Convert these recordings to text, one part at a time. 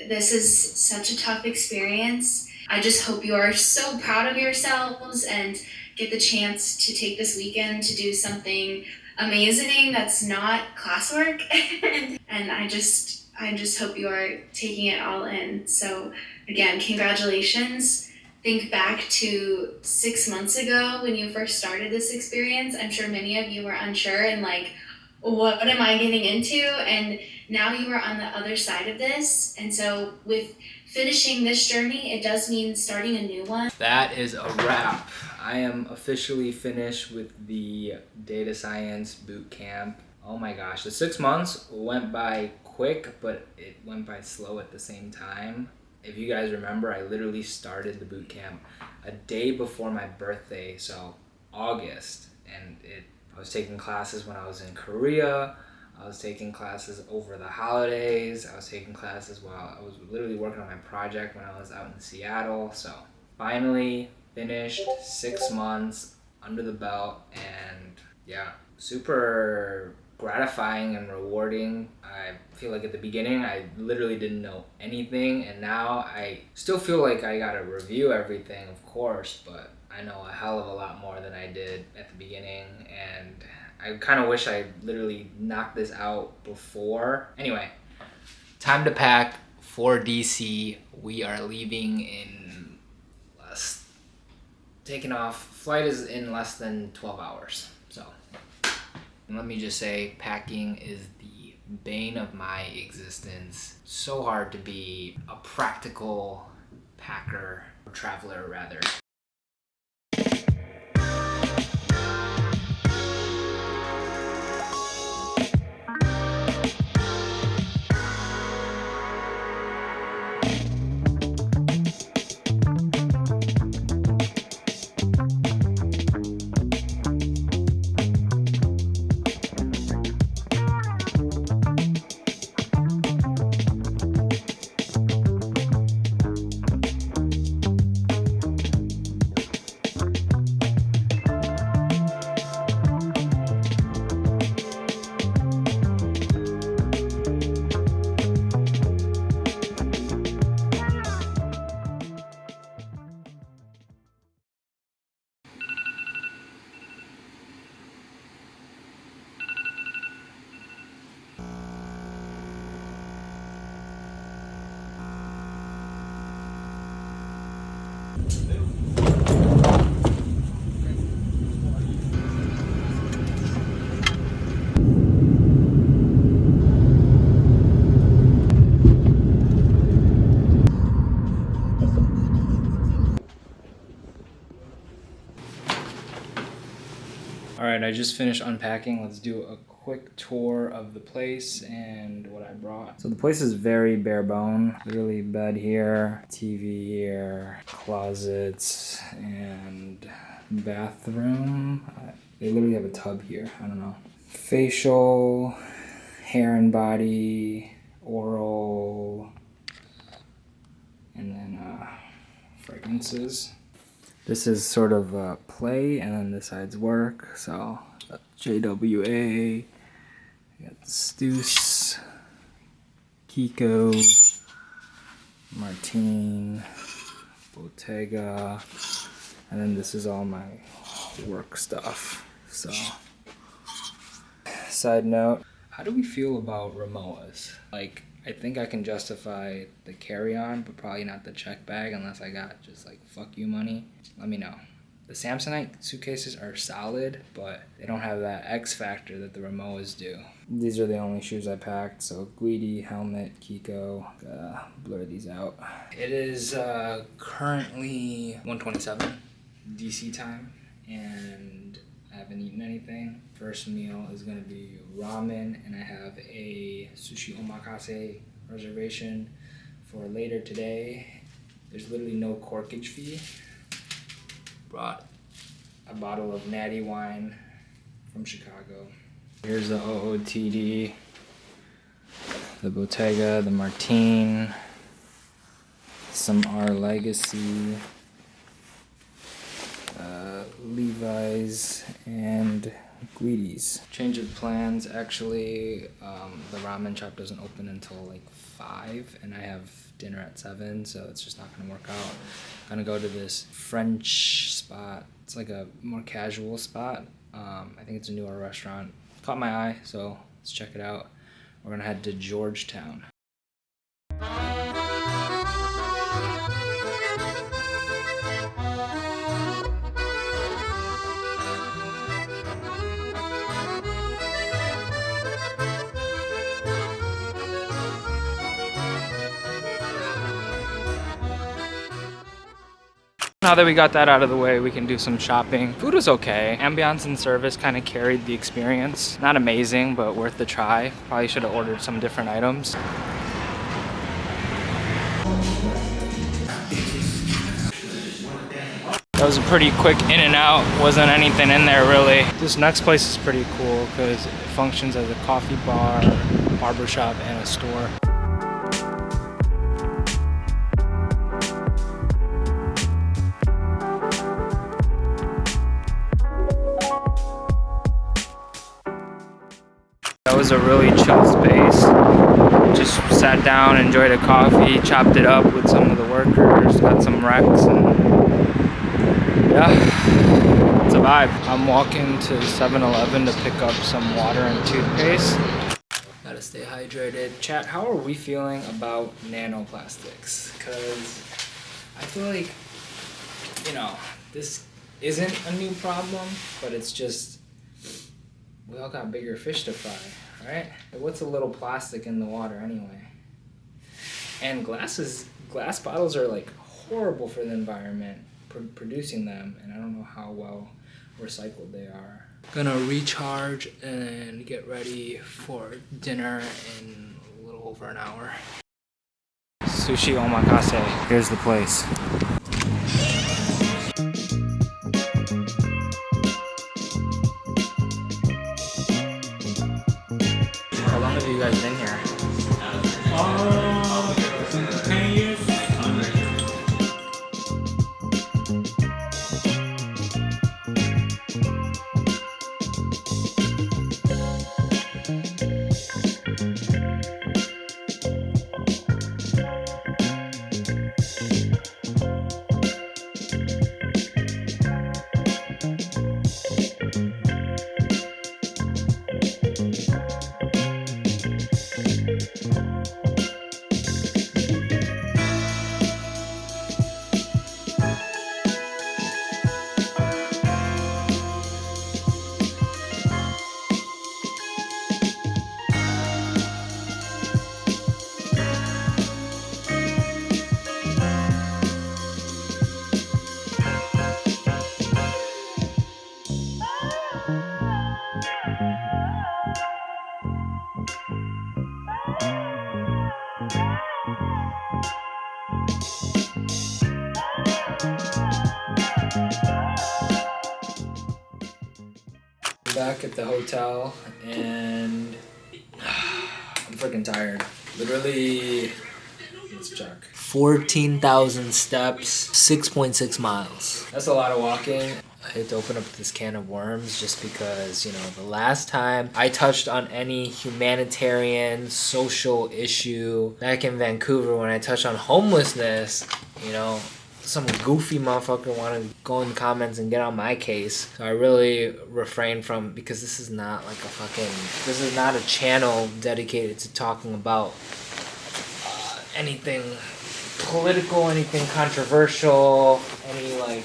this is such a tough experience. I just hope you are so proud of yourselves and get the chance to take this weekend to do something amazing that's not classwork. And I just hope you are taking it all in. So again, congratulations. Think back to 6 months ago when you first started this experience. I'm sure many of you were unsure and like, what am I getting into? And now you are on the other side of this. And so with finishing this journey, it does mean starting a new one. That is a wrap. I am officially finished with the data science boot camp. Oh my gosh, the 6 months went by quick, but it went by slow at the same time. If you guys remember, I literally started the boot camp a day before my birthday, so August, and I was taking classes when I was in Korea. I was taking classes over the holidays. I was taking classes while I was literally working on my project when I was out in Seattle. So finally finished, 6 months under the belt, and yeah, super gratifying and rewarding. I feel like at the beginning I literally didn't know anything, and now I still feel like I gotta review everything, of course, but I know a hell of a lot more than I did at the beginning, and I kind of wish I literally knocked this out before. Anyway, time to pack for DC. We are leaving in taking off. Flight is in less than 12 hours. So let me just say, packing is the bane of my existence. So hard to be a practical packer, or traveler rather. Alright, I just finished unpacking. Let's do a quick tour of the place and what I brought. So the place is very bare bone. Literally bed here, TV here, closets, and bathroom. They literally have a tub here. I don't know. Facial, hair and body, oral, and then fragrances. This is sort of play, and then this side's work. So JWA, we got the Stus, Kiko, Martine, Bottega, and then this is all my work stuff. So, side note, how do we feel about Ramoas? Like, I think I can justify the carry-on, but probably not the check bag unless I got just like fuck you money. Let me know. The Samsonite suitcases are solid, but they don't have that X factor that the Ramoas do. These are the only shoes I packed, so Guidi, helmet, Kiko, blur these out. It is currently 1:27 DC time, and I haven't eaten anything. First meal is gonna be ramen, and I have a sushi omakase reservation for later today. There's literally no corkage fee. Brought a bottle of natty wine from Chicago. Here's the OOTD, the Bottega, the Martine, some Our Legacy, Levi's, and Guidi's. Change of plans, actually, the ramen shop doesn't open until like 5, and I have dinner at 7, so it's just not gonna work out. I'm gonna go to this French spot. It's like a more casual spot. I think it's a newer restaurant. Caught my eye, so let's check it out. We're gonna head to Georgetown. Now that we got that out of the way, we can do some shopping. Food was okay. Ambiance and service kind of carried the experience. Not amazing, but worth the try. Probably should have ordered some different items. That was a pretty quick in and out. Wasn't anything in there really. This next place is pretty cool because it functions as a coffee bar, barbershop, and a store. That was a really chill space. Just sat down, enjoyed a coffee, chopped it up with some of the workers, got some recs, and yeah, it's a vibe. I'm walking to 7-Eleven to pick up some water and toothpaste. Gotta stay hydrated. Chat, how are we feeling about nanoplastics? Because I feel like, you know, this isn't a new problem, but it's just, we all got bigger fish to fry, right? What's a little plastic in the water anyway? And glass bottles are like horrible for the environment, producing them, and I don't know how well recycled they are. Gonna recharge and get ready for dinner in a little over an hour. Sushi Omakase. Here's the place. How long have you guys been here? 10 years. Back at the hotel, and I'm freaking tired. Literally, let's check. 14,000 steps, 6.6 miles. That's a lot of walking. I had to open up this can of worms just because, you know, the last time I touched on any humanitarian social issue back in Vancouver, when I touched on homelessness, you know, some goofy motherfucker want to go in the comments and get on my case. So I really refrain from, because this is not like this is not a channel dedicated to talking about anything political, anything controversial, any like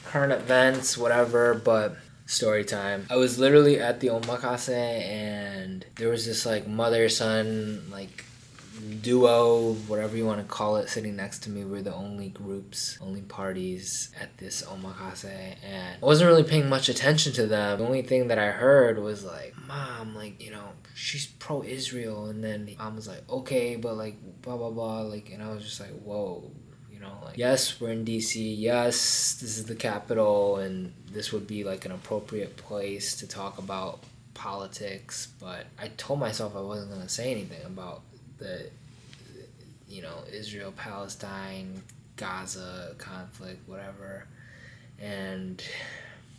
current events, whatever, but story time. I was literally at the Omakase, and there was this like mother-son like duo, whatever you want to call it, sitting next to me. We're the only parties at this Omakase, and I wasn't really paying much attention to them. The only thing that I heard was like, Mom, like, you know, she's pro-Israel, and then Mom was like, okay, but like blah blah blah, like, and I was just like, whoa, you know, like, yes, we're in DC, yes, this is the capital, and this would be like an appropriate place to talk about politics, but I told myself I wasn't gonna say anything about the, you know, Israel, Palestine, Gaza conflict, whatever. And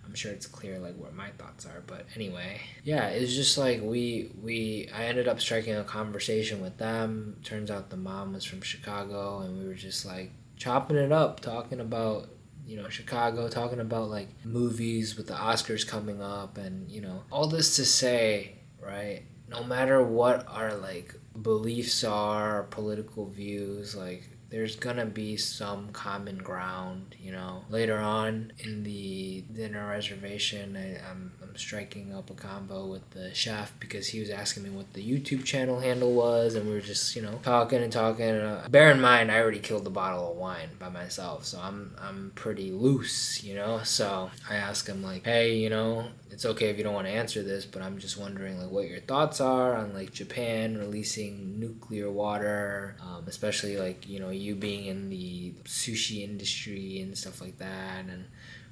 I'm sure it's clear like what my thoughts are. But anyway, yeah, it's just like I ended up striking a conversation with them. Turns out the mom was from Chicago, and we were just like chopping it up, talking about, you know, Chicago, talking about like movies with the Oscars coming up, and, you know, all this to say, right, no matter what our like beliefs are, our political views, like there's gonna be some common ground, you know. Later on in the dinner reservation, I'm striking up a convo with the chef because he was asking me what the YouTube channel handle was, and we were just, you know, talking and talking. Bear in mind, I already killed a bottle of wine by myself, so I'm pretty loose, you know. So I asked him like, hey, you know, it's okay if you don't want to answer this, but I'm just wondering like what your thoughts are on like Japan releasing nuclear water, especially like, you know, you being in the sushi industry and stuff like that. And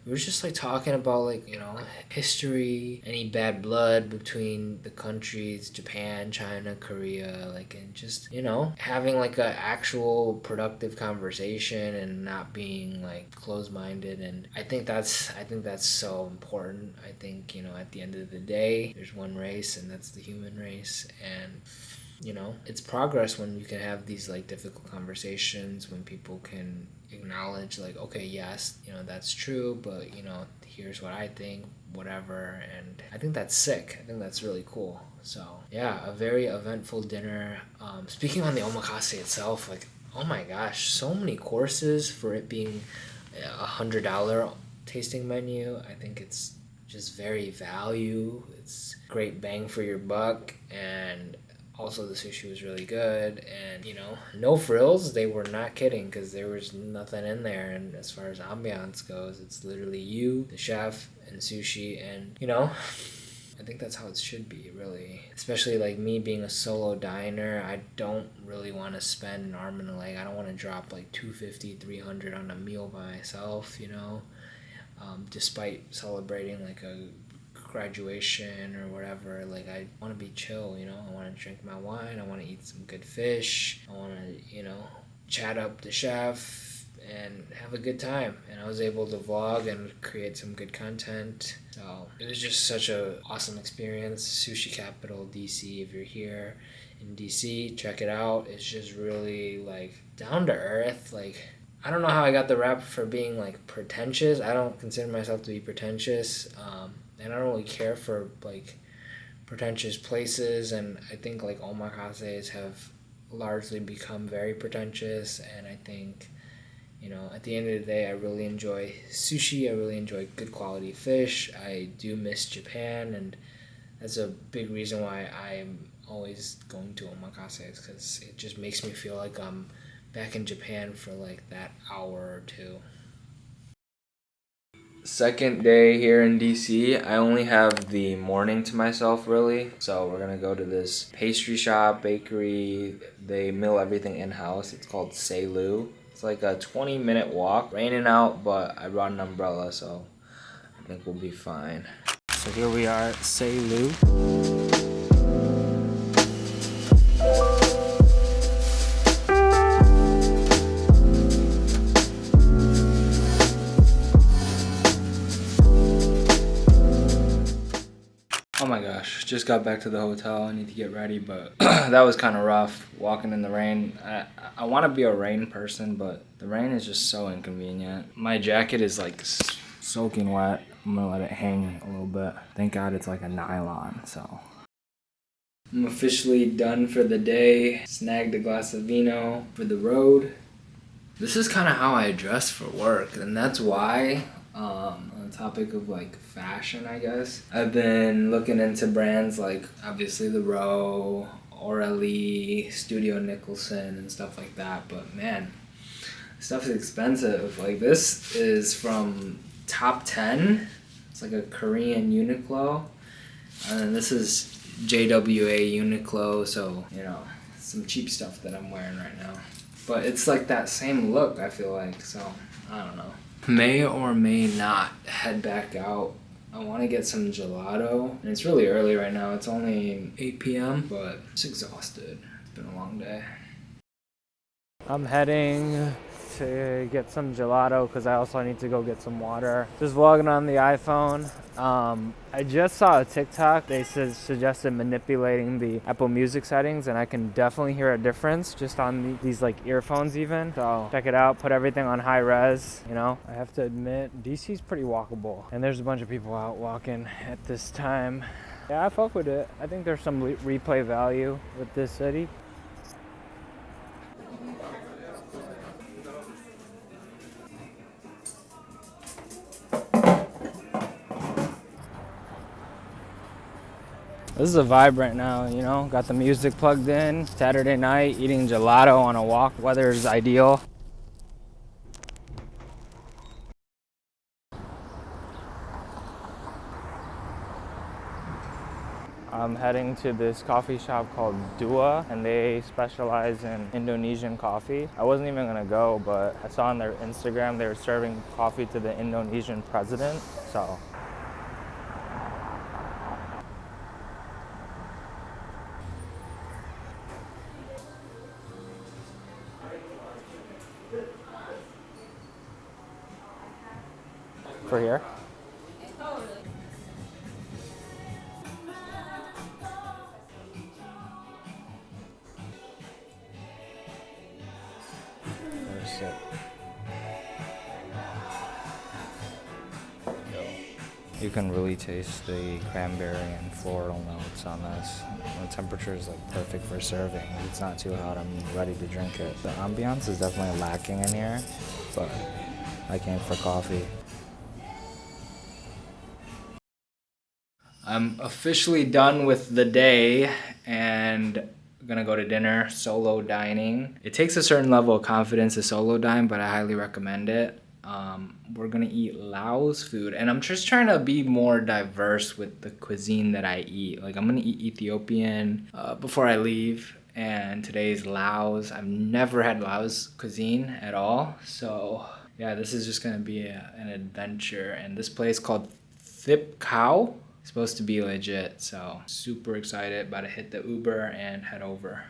we were just like talking about like, you know, history, any bad blood between the countries, Japan, China, Korea, like, and just, you know, having like a actual productive conversation and not being like closed-minded. And I think that's so important. I think, you know, at the end of the day, there's one race, and that's the human race. And, you know, it's progress when you can have these like difficult conversations, when people can acknowledge like, okay, yes, you know, that's true, but, you know, here's what I think, whatever. And I think that's sick. I think that's really cool. So yeah, a very eventful dinner. Speaking on the omakase itself, like, oh my gosh, so many courses for it being $100 tasting menu. I think it's just very value. It's great bang for your buck. And also the sushi was really good, and, you know, no frills. They were not kidding, because there was nothing in there. And as far as ambiance goes, it's literally you, the chef, and sushi. And, you know, I think that's how it should be, really. Especially like me being a solo diner, I don't really want to spend an arm and a leg. I don't want to drop like $250, $300 on a meal by myself, you know, despite celebrating like a graduation or whatever. Like, I want to be chill, you know. I want to drink my wine, I want to eat some good fish, I want to, you know, chat up the chef and have a good time. And I was able to vlog and create some good content. So it was just such a awesome experience. Sushi capital DC. If you're here in DC, check it out. It's just really like down to earth. Like, I don't know how I got the rap for being like pretentious. I don't consider myself to be pretentious. And I don't really care for like pretentious places, and I think like omakases have largely become very pretentious. And I think, you know, at the end of the day, I really enjoy sushi. I really enjoy good quality fish. I do miss Japan, and that's a big reason why I'm always going to omakases, because it just makes me feel like I'm back in Japan for like that hour or two. Second day here in DC. I only have the morning to myself, really. So we're gonna go to this pastry shop, bakery. They mill everything in-house. It's called Seylou. It's like a 20-minute walk. Raining out, but I brought an umbrella, so I think we'll be fine. So here we are at Seylou. Oh my gosh, just got back to the hotel. I need to get ready, but that was kind of rough, walking in the rain. I want to be a rain person, but the rain is just so inconvenient. My jacket is like soaking wet. I'm gonna let it hang a little bit. Thank God it's like a nylon, so. I'm officially done for the day. Snagged a glass of vino for the road. This is kind of how I dress for work, and that's why, on the topic of like fashion, I guess, I've been looking into brands like obviously the Row, Orally, Studio Nicholson, and stuff like that. But man, stuff is expensive. Like, this is from Top 10. It's like a Korean Uniqlo, and then this is JWA Uniqlo. So, you know, some cheap stuff that I'm wearing right now. But it's like that same look, I feel like. So I don't know. May or may not head back out. I want to get some gelato. And it's really early right now. It's only 8 p.m. But I'm just exhausted. It's been a long day. I'm heading to get some gelato because I also need to go get some water. Just vlogging on the iPhone. I just saw a TikTok. They suggested manipulating the Apple Music settings, and I can definitely hear a difference just on these like earphones even. So check it out. Put everything on high res. You know, I have to admit, DC's pretty walkable, and there's a bunch of people out walking at this time. Yeah, I fuck with it. I think there's some replay value with this city. This is a vibe right now, you know, got the music plugged in, Saturday night, eating gelato on a walk, weather is ideal. I'm heading to this coffee shop called Dua, and they specialize in Indonesian coffee. I wasn't even gonna go, but I saw on their Instagram they were serving coffee to the Indonesian president, so. For here? There's it. You can really taste the cranberry and floral notes on this. The temperature is like perfect for serving. It's not too hot, I'm ready to drink it. The ambiance is definitely lacking in here, but I came for coffee. I'm officially done with the day and I'm gonna go to dinner, solo dining. It takes a certain level of confidence to solo dine, but I highly recommend it. We're gonna eat Laos food, and I'm just trying to be more diverse with the cuisine that I eat. Like I'm gonna eat Ethiopian before I leave, and today's Laos. I've never had Laos cuisine at all, so yeah, this is just gonna be an adventure. And this place called Thip Khao. Supposed to be legit, so super excited. About to hit the Uber and head over.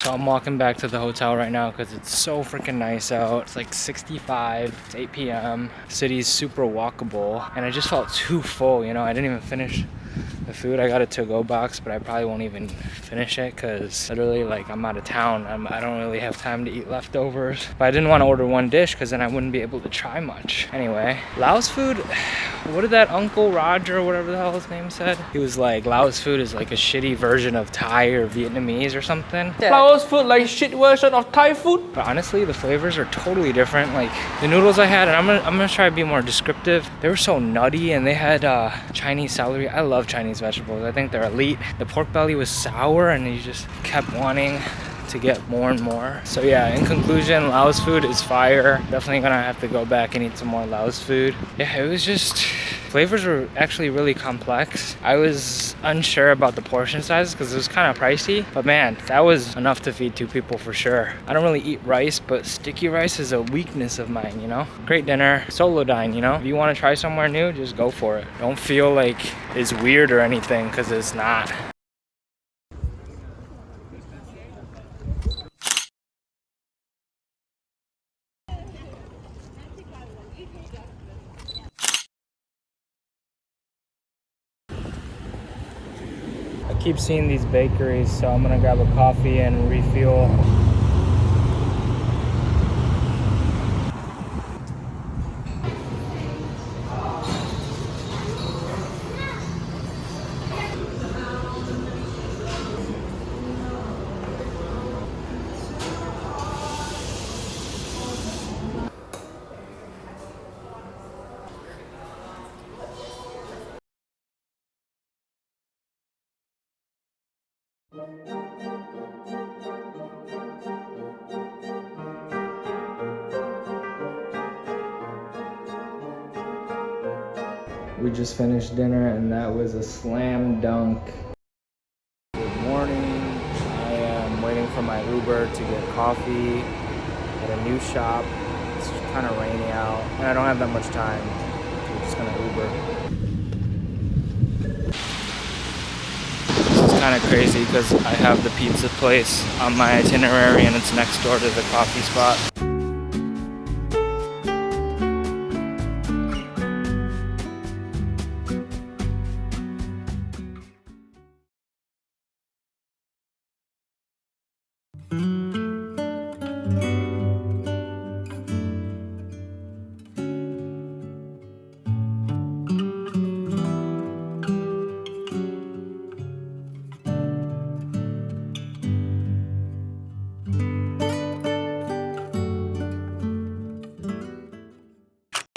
So I'm walking back to the hotel right now because it's so freaking nice out. It's like 65, it's 8 p.m. City's super walkable, and I just felt too full, you know. I didn't even finish the food. I got a to-go box, but I probably won't even finish it because literally, like, I'm out of town. I don't really have time to eat leftovers. But I didn't want to order one dish because then I wouldn't be able to try much. Anyway, Laos food, what did that Uncle Roger, whatever the hell his name said? He was like, Laos food is like a shitty version of Thai or Vietnamese or something. Yeah. Laos food like shit version of Thai food. But honestly, the flavors are totally different. Like the noodles I had, and I'm gonna try to be more descriptive. They were so nutty, and they had Chinese celery. I love Chinese vegetables. I think they're elite. The pork belly was sour, and you just kept wanting to get more and more. So yeah, in conclusion, Laos food is fire. Definitely gonna have to go back and eat some more Laos food. Yeah, it was just, flavors were actually really complex. I was unsure about the portion size because it was kind of pricey, but man, that was enough to feed 2 people for sure. I don't really eat rice, but sticky rice is a weakness of mine, you know? Great dinner, solo dine, you know? If you want to try somewhere new, just go for it. Don't feel like it's weird or anything, because it's not. I keep seeing these bakeries, so I'm gonna grab a coffee and refuel. We just finished dinner and that was a slam dunk. Good morning. I am waiting for my Uber to get coffee at a new shop. It's kind of rainy out, and I don't have that much time. We're just gonna Uber. This is kind of crazy because I have the pizza place on my itinerary and it's next door to the coffee spot.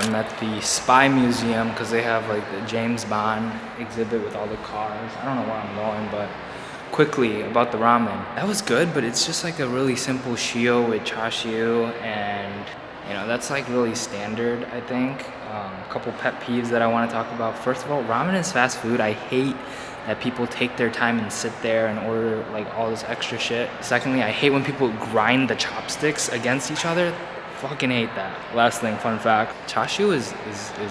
I'm at the Spy Museum because they have like the James Bond exhibit with all the cars. I don't know where I'm going, but quickly about the ramen. That was good, but it's just like a really simple shio with chashu, and you know, that's like really standard, I think. A couple pet peeves that I want to talk about. First of all, ramen is fast food. I hate that people take their time and sit there and order like all this extra shit. Secondly, I hate when people grind the chopsticks against each other. Fucking hate that. Last thing, fun fact, chashu is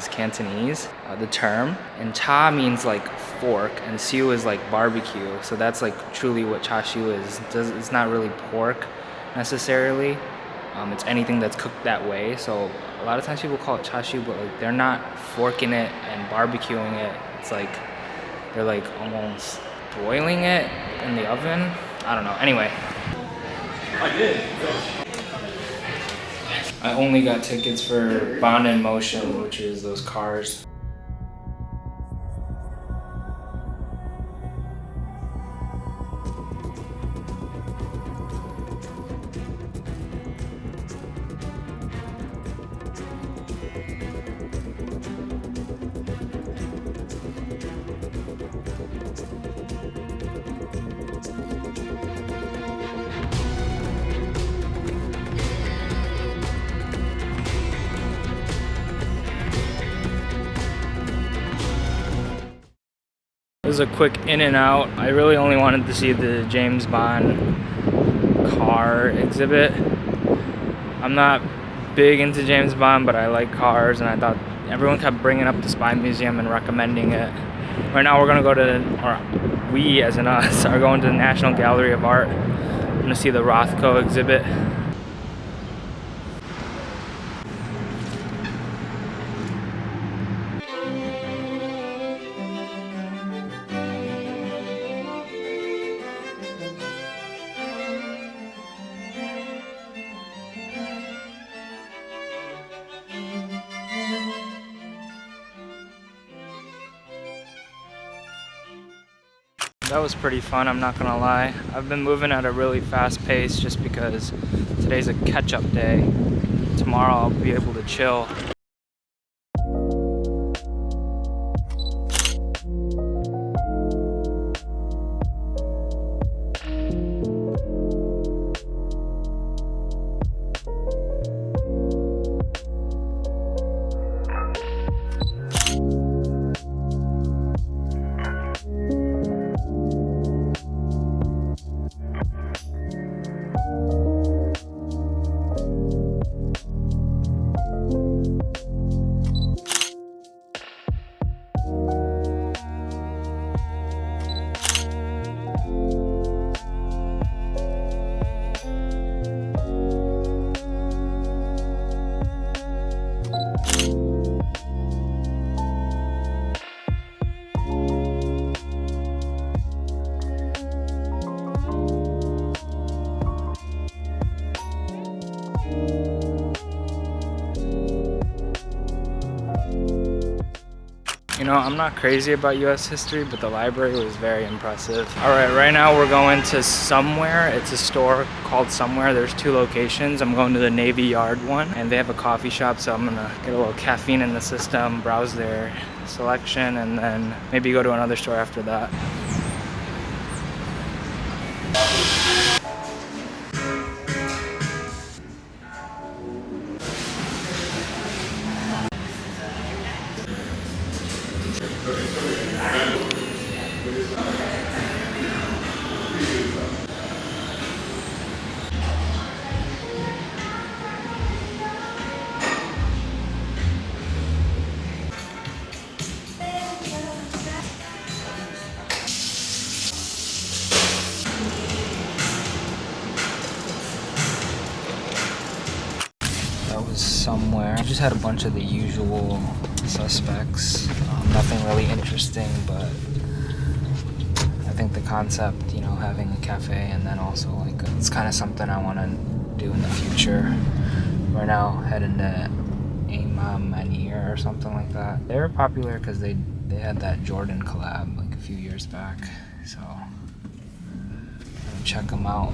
Cantonese, the term, and cha means like fork, and siu is like barbecue, so that's like truly what chashu is. It's not really pork necessarily, it's anything that's cooked that way, so a lot of times people call it chashu, but like they're not forking it and barbecuing it, it's like they're like almost broiling it in the oven. I don't know, anyway. I did. I only got tickets for Bonne in Motion, which is those cars. This is a quick in and out. I really only wanted to see the James Bond car exhibit. I'm not big into James Bond, but I like cars, and I thought everyone kept bringing up the Spy Museum and recommending it. Right now we're gonna go to, or we as in us, are going to the National Gallery of Art. I'm gonna see the Rothko exhibit. That was pretty fun, I'm not gonna lie. I've been moving at a really fast pace just because today's a catch-up day. Tomorrow I'll be able to chill. You know, I'm not crazy about US history, but the library was very impressive. Alright, right now we're going to Somewhere. It's a store called Somewhere. There's 2 locations. I'm going to the Navy Yard one, and they have a coffee shop, so I'm gonna get a little caffeine in the system, browse their selection, and then maybe go to another store after that. somewhere. I just had a bunch of the usual suspects. Nothing really interesting, but I think the concept, you know, having a cafe and then also like it's kind of something I want to do in the future. We're now heading to Maniere or something like that. They were popular because they had that Jordan collab like a few years back, so check them out.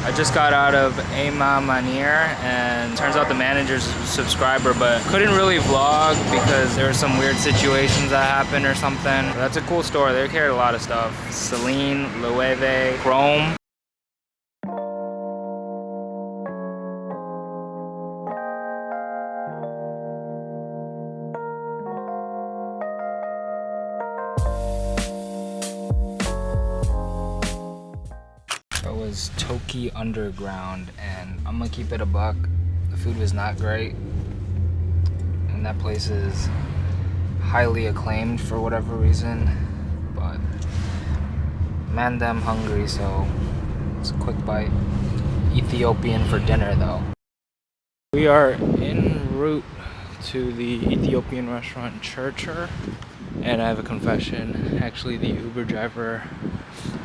I just got out of Maniere, and turns out the manager's a subscriber, but couldn't really vlog because there were some weird situations that happened or something. But that's a cool store. They carried a lot of stuff. Celine, Loewe, Chrome. Toki Underground, and I'm gonna keep it a buck. The food was not great, and that place is highly acclaimed for whatever reason, but man, I'm hungry, so it's a quick bite. Ethiopian for dinner though. We are en route to the Ethiopian restaurant Chercher, and I have a confession. Actually, the Uber driver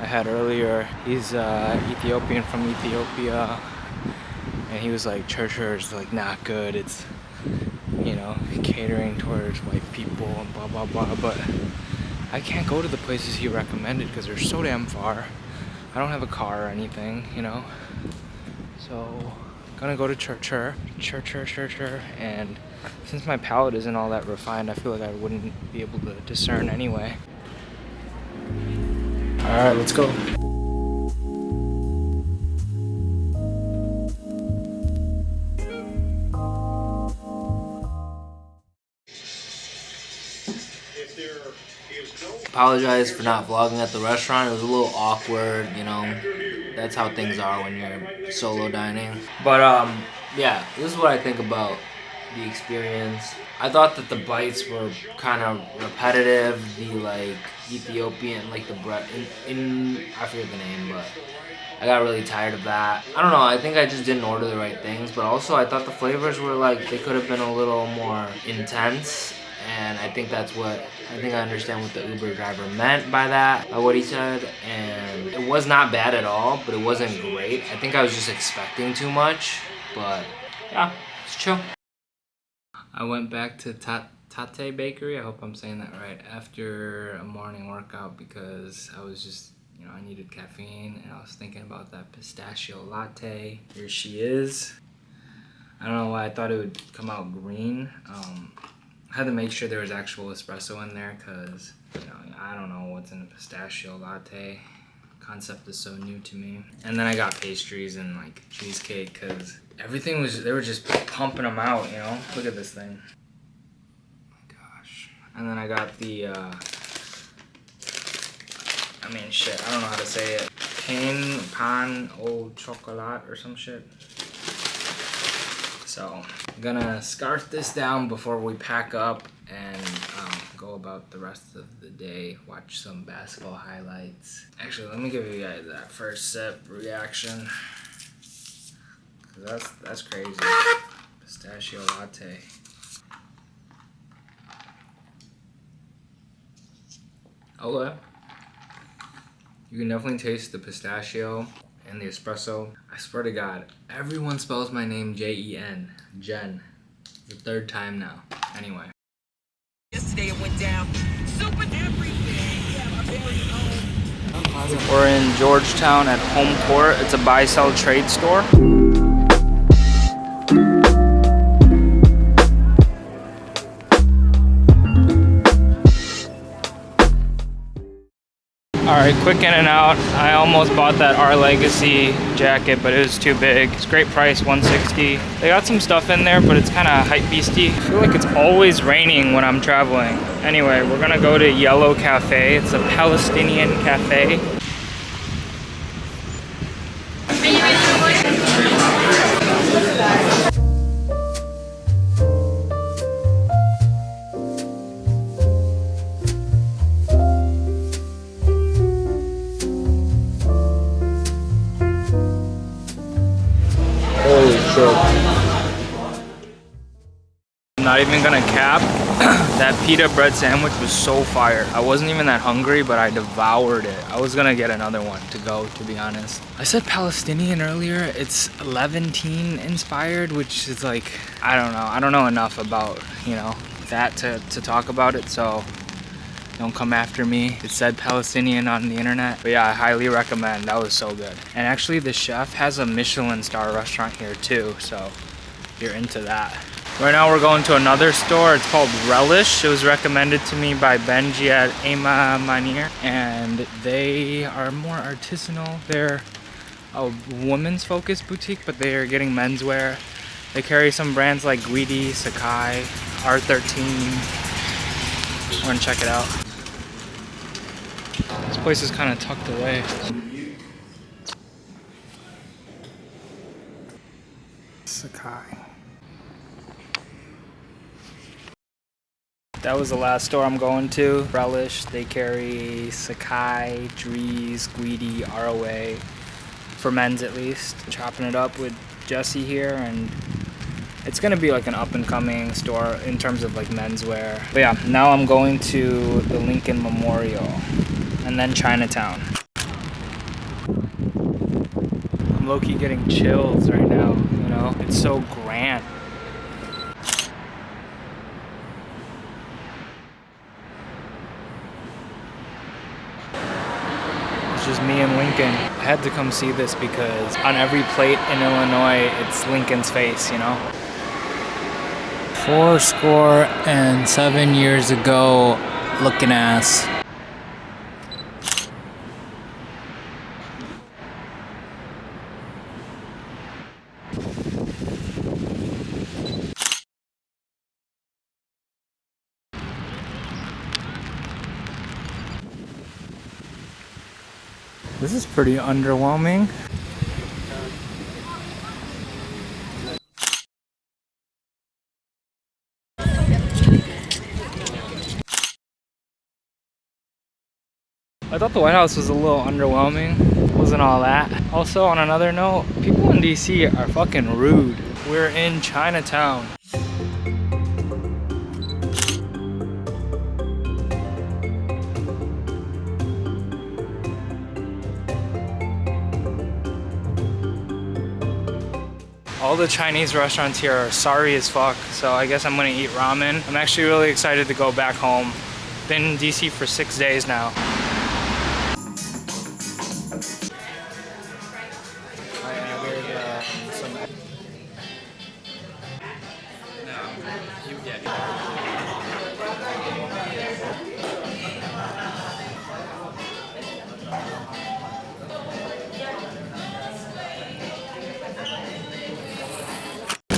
I had earlier, he's Ethiopian from Ethiopia, and he was like, Chercher is like not good, it's, you know, catering towards white people and blah blah blah, but I can't go to the places he recommended because they're so damn far. I don't have a car or anything, you know, so I'm gonna go to Chercher, and since my palate isn't all that refined, I feel like I wouldn't be able to discern anyway. Alright, let's go. Apologize for not vlogging at the restaurant. It was a little awkward, you know. That's how things are when you're solo dining. But yeah, this is what I think about the experience. I thought that the bites were kind of repetitive. The like Ethiopian, like the bread in I forget the name, but I got really tired of that. I don't know, I think I just didn't order the right things, but also I thought the flavors were like, they could have been a little more intense, and I think that's what, I think I understand what the Uber driver meant by that, by what he said, and it was not bad at all, but it wasn't great. I think I was just expecting too much, but yeah, it's chill. I went back to Tatte Bakery, I hope I'm saying that right, after a morning workout because I was just, you know, I needed caffeine and I was thinking about that pistachio latte. Here she is. I don't know why I thought it would come out green. I had to make sure there was actual espresso in there because, you know, I don't know what's in a pistachio latte. Concept is so new to me. And then I got pastries and like cheesecake because everything was, they were just pumping them out, you know? Look at this thing. Oh my gosh. And then I got the, I mean, shit, I don't know how to say it. Pan au chocolat or some shit. So, I'm gonna scarf this down before we pack up and go about the rest of the day, watch some basketball highlights. Actually, let me give you guys that first sip reaction. Cause that's crazy. Pistachio latte. Okay. You can definitely taste the pistachio and the espresso. I swear to God, everyone spells my name Jen. Jen. The third time now. Anyway. Yesterday it went down. Super everything. Yeah, my very own. We're in Georgetown at Homecourt. It's a buy-sell trade store. Alright, quick in and out. I almost bought that Our Legacy jacket, but it was too big. It's a great price, $160. They got some stuff in there, but it's kind of hype beasty. I feel like it's always raining when I'm traveling. Anyway, we're gonna go to Yellow Cafe. It's a Palestinian cafe. shit. I'm not even gonna cap. That pita bread sandwich was so fire. I wasn't even that hungry, but I devoured it. I was gonna get another one to go, to be honest. I said Palestinian earlier. It's Levantine inspired, which is like, I don't know. I don't know enough about, you know, that to talk about it, so don't come after me. It said Palestinian on the internet. But yeah, I highly recommend. That was so good. And actually the chef has a Michelin star restaurant here too, so if you're into that. Right now we're going to another store. It's called Relish. It was recommended to me by Benji at Maniere, and they are more artisanal. They're a women's focused boutique, but they are getting menswear. They carry some brands like Guidi, Sakai, R13. I want to check it out. This place is kind of tucked away. Sakai. That was the last store I'm going to. Relish. They carry Sakai, Dries, Guidi, ROA. For men's at least. Chopping it up with Jesse here, and it's gonna be like an up and coming store in terms of like menswear. But yeah, now I'm going to the Lincoln Memorial and then Chinatown. I'm low-key getting chills right now, you know? It's so grand. Just me and Lincoln. I had to come see this because on every plate in Illinois, it's Lincoln's face, you know? 407 years ago, looking ass. This is pretty underwhelming. I thought the White House was a little underwhelming. Wasn't all that. Also, on another note, people in DC are fucking rude. We're in Chinatown. All the Chinese restaurants here are sorry as fuck, so I guess I'm gonna eat ramen. I'm actually really excited to go back home. Been in DC for 6 days now.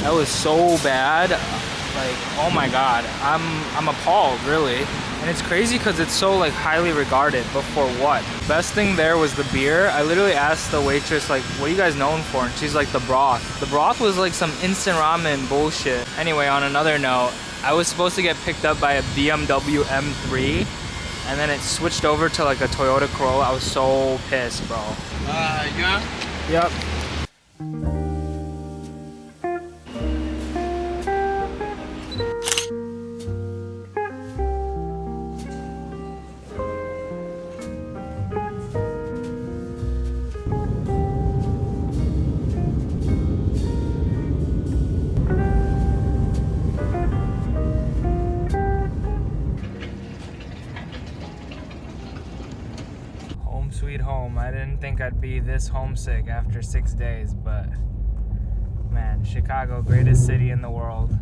That was so bad. Like, oh my god, I'm appalled, really. And it's crazy because it's so like highly regarded, but for what? Best thing there was the beer. I literally asked the waitress, like, what are you guys known for? And she's like, the broth. The broth was like some instant ramen bullshit. Anyway, on another note, I was supposed to get picked up by a BMW M3, and then it switched over to like a Toyota Corolla. I was so pissed, bro. Yeah? Yep. Sweet home. I didn't think I'd be this homesick after 6 days, but man, Chicago, greatest city in the world.